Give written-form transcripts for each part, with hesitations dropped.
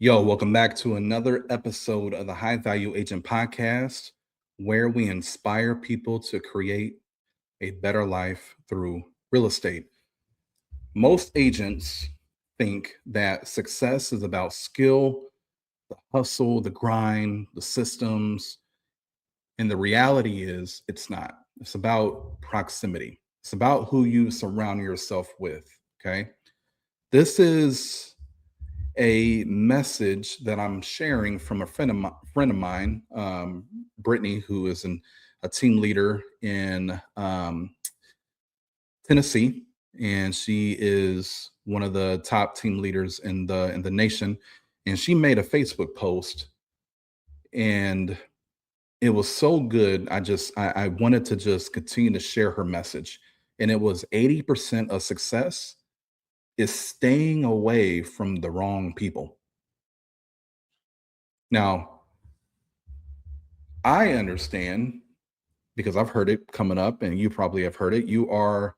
Yo, welcome back to another episode of the High Value Agent Podcast, where we inspire people to create a better life through real estate. Most agents think that success is about skill, the hustle, the grind, the systems. And the reality is, it's not. It's about proximity, it's about who you surround yourself with. Okay. This is a message that I'm sharing from a friend of mine, Brittany, who is a team leader in Tennessee, and she is one of the top team leaders in the nation. And she made a Facebook post, and it was so good. I wanted to just continue to share her message, and it was 80% of success is staying away from the wrong people. Now, I understand because I've heard it coming up, and you probably have heard it. You are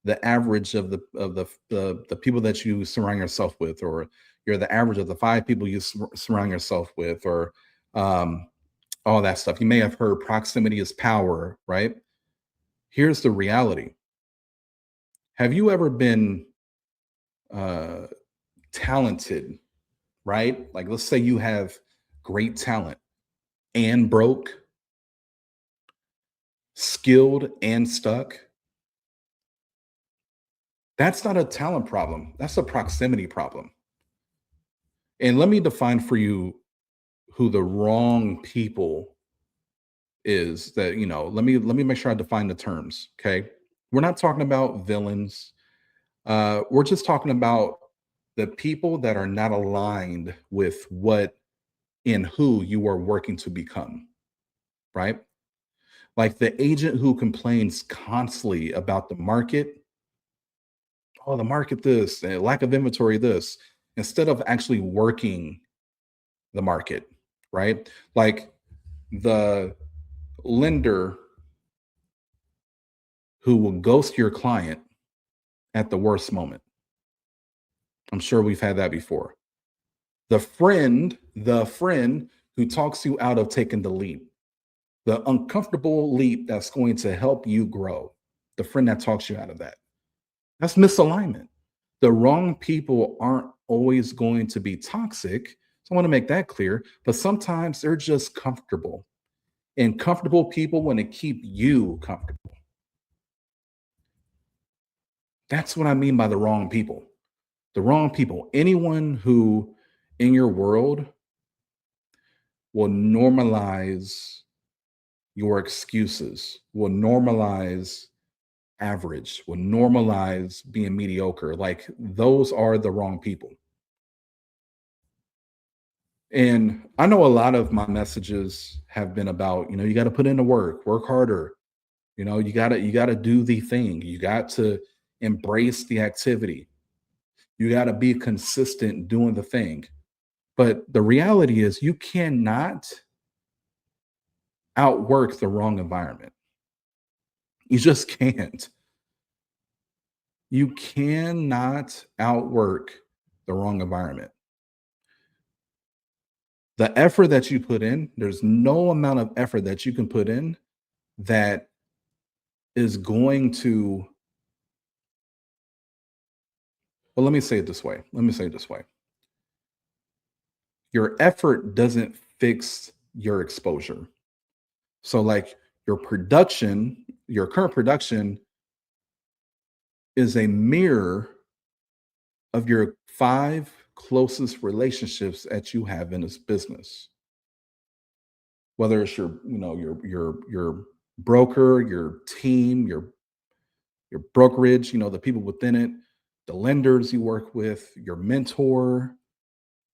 the average of the people that you surround yourself with, or you're the average of the five people you surround yourself with, or um, all that stuff. You may have heard proximity is power, right? Here's the reality. Have you ever been uh, talented, right? Like, let's say you have great talent and broke, skilled and stuck. That's not a talent problem. That's a proximity problem. And let me define for you who the wrong people is. That, let me make sure I define the terms. Okay. We're not talking about villains. We're just talking about the people that are not aligned with what and who you are working to become, right? Like the agent who complains constantly about the market. Oh, the market this, lack of inventory this, instead of actually working the market, right? Like the lender who will ghost your client at the worst moment. I'm sure we've had that before. The friend who talks you out of taking the leap, the uncomfortable leap that's going to help you grow. The friend that talks you out of that. That's misalignment. The wrong people aren't always going to be toxic. So I want to make that clear, but sometimes they're just comfortable. And comfortable people want to keep you comfortable. That's what I mean by the wrong people. The wrong people. Anyone who in your world will normalize your excuses, will normalize average, will normalize being mediocre. Like those are the wrong people. And I know a lot of my messages have been about, you got to put in the work harder. You got to do the thing. You got to embrace the activity. You got to be consistent doing the thing. But the reality is you cannot outwork the wrong environment. You just can't. You cannot outwork the wrong environment. The effort that you put in, there's no amount of effort that you can put in that is going to, well, let me say it this way. Your effort doesn't fix your exposure. So, like your current production is a mirror of your five closest relationships that you have in this business. Whether it's your broker, your team, your brokerage, the people within it, the lenders you work with, your mentor,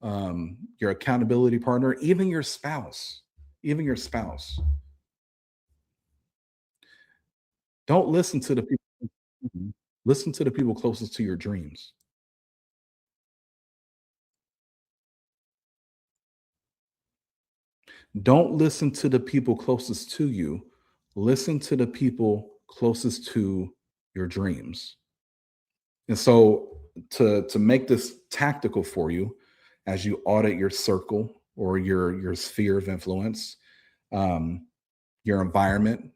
your accountability partner, even your spouse, even your spouse. Don't listen to the people. Mhm. Listen to the people closest to your dreams. Don't listen to the people closest to you. Listen to the people closest to your dreams. And so to make this tactical for you, as you audit your circle or your sphere of influence, um, your environment,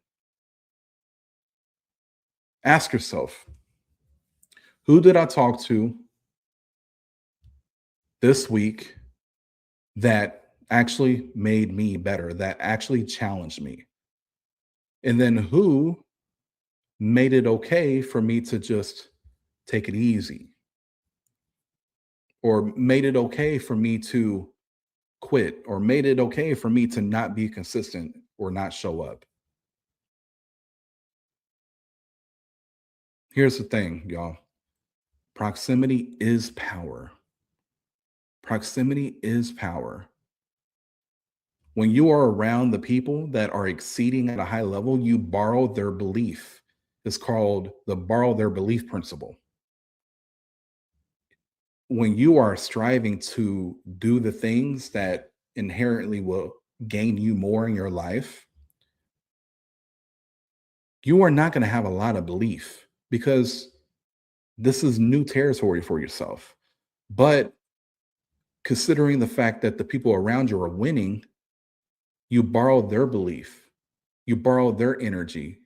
ask yourself, who did I talk to this week that actually made me better, that actually challenged me? And then who made it okay for me to just take it easy, or made it okay for me to quit, or made it okay for me to not be consistent or not show up? Here's the thing, y'all. Proximity is power. Proximity is power. When you are around the people that are exceeding at a high level, you borrow their belief. It's called the borrow their belief principle. When you are striving to do the things that inherently will gain you more in your life, you are not going to have a lot of belief because this is new territory for yourself. But considering the fact that the people around you are winning, you borrow their belief, you borrow their energy,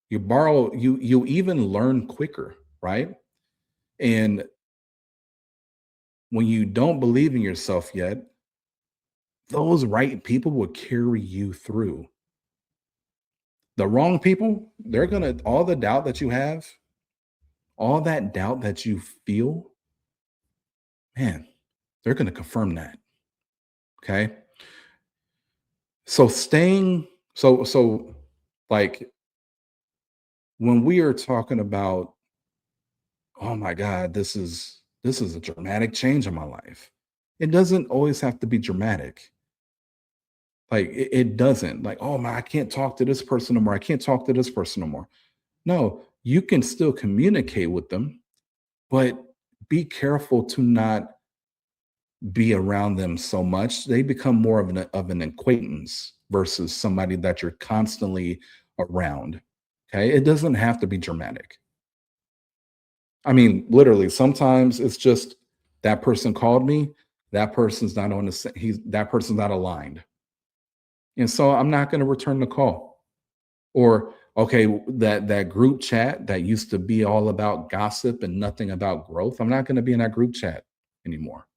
you even learn quicker, right? And when you don't believe in yourself yet, those right people will carry you through. The wrong people, they're gonna all the doubt that you have, all that doubt that you feel, man, they're gonna confirm that. Okay. So staying so like when we are talking about, oh my God, this is a dramatic change in my life. It doesn't always have to be dramatic. Like it doesn't. Like, oh my, I can't talk to this person no more. I can't talk to this person no more. No, you can still communicate with them, but be careful to not be around them so much. They become more of an acquaintance versus somebody that you're constantly around. Okay. It doesn't have to be dramatic. I mean, literally, sometimes it's just that person called me. That person's not on the he's that person's not aligned. And so I'm not going to return the call. Or okay, that group chat that used to be all about gossip and nothing about growth, I'm not going to be in that group chat anymore.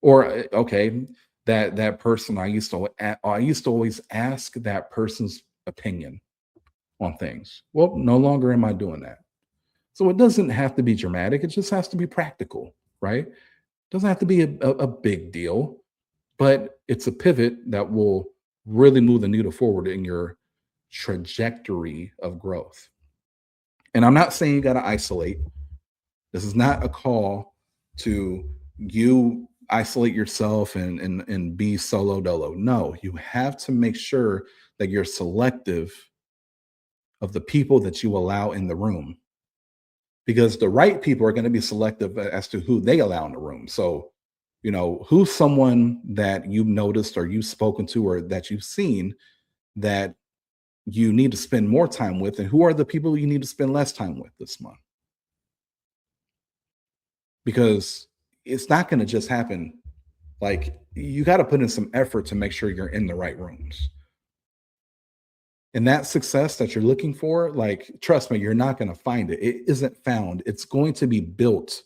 Or okay, that person I used to always ask that person's opinion on things. Well, no longer am I doing that. So it doesn't have to be dramatic. It just has to be practical, right? It doesn't have to be a big deal, but it's a pivot that will really move the needle forward in your trajectory of growth. And I'm not saying you got to isolate. This is not a call to you isolate yourself and be solo dolo. No, you have to make sure that you're selective of the people that you allow in the room, because the right people are going to be selective as to who they allow in the room. So, who's someone that you've noticed or you've spoken to or that you've seen that you need to spend more time with, and who are the people you need to spend less time with this month? Because it's not going to just happen. Like, you got to put in some effort to make sure you're in the right rooms. And that success that you're looking for, like, trust me, you're not going to find it. It isn't found. It's going to be built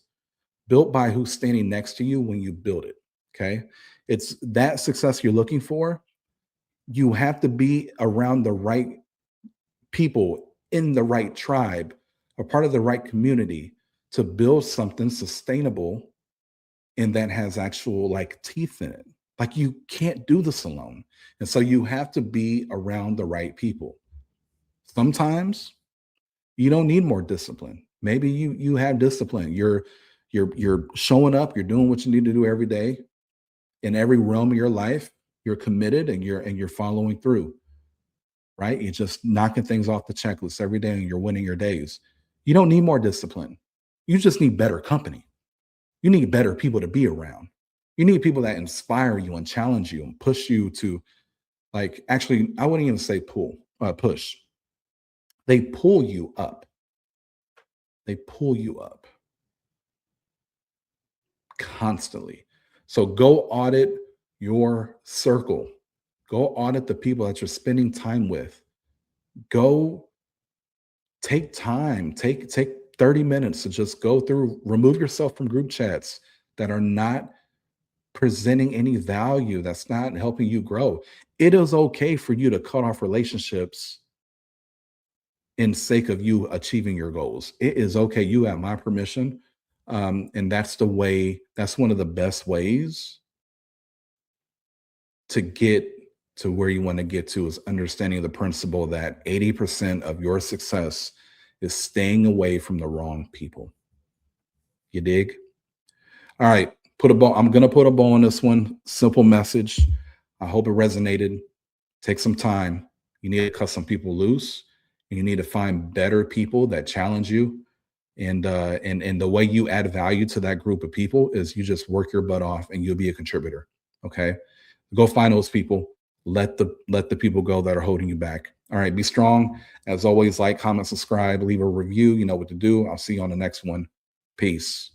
by who's standing next to you when you build it. Okay. It's that success you're looking for. You have to be around the right people in the right tribe, or part of the right community, to build something sustainable and that has actual like teeth in it. Like, you can't do this alone. And so you have to be around the right people. Sometimes you don't need more discipline. Maybe you have discipline. You're showing up, you're doing what you need to do every day in every realm of your life. You're committed and you're following through, right? You're just knocking things off the checklist every day and you're winning your days. You don't need more discipline. You just need better company. You need better people to be around. You need people that inspire you and challenge you and push you to, like, actually, I wouldn't even say push. They pull you up. They pull you up constantly. So go audit your circle. Go audit the people that you're spending time with. Go take time, take 30 minutes to just go through, remove yourself from group chats that are not presenting any value, that's not helping you grow. It is okay for you to cut off relationships in sake of you achieving your goals. It is okay. You have my permission. And that's the way, that's one of the best ways to get to where you want to get to, is understanding the principle that 80% of your success is staying away from the wrong people. You dig? All right. Put a bow. I'm going to put a bow on this one. Simple message. I hope it resonated. Take some time. You need to cut some people loose, and you need to find better people that challenge you. And the way you add value to that group of people is you just work your butt off and you'll be a contributor. Okay. Go find those people. Let the people go that are holding you back. All right. Be strong. As always, like, comment, subscribe, leave a review. You know what to do. I'll see you on the next one. Peace.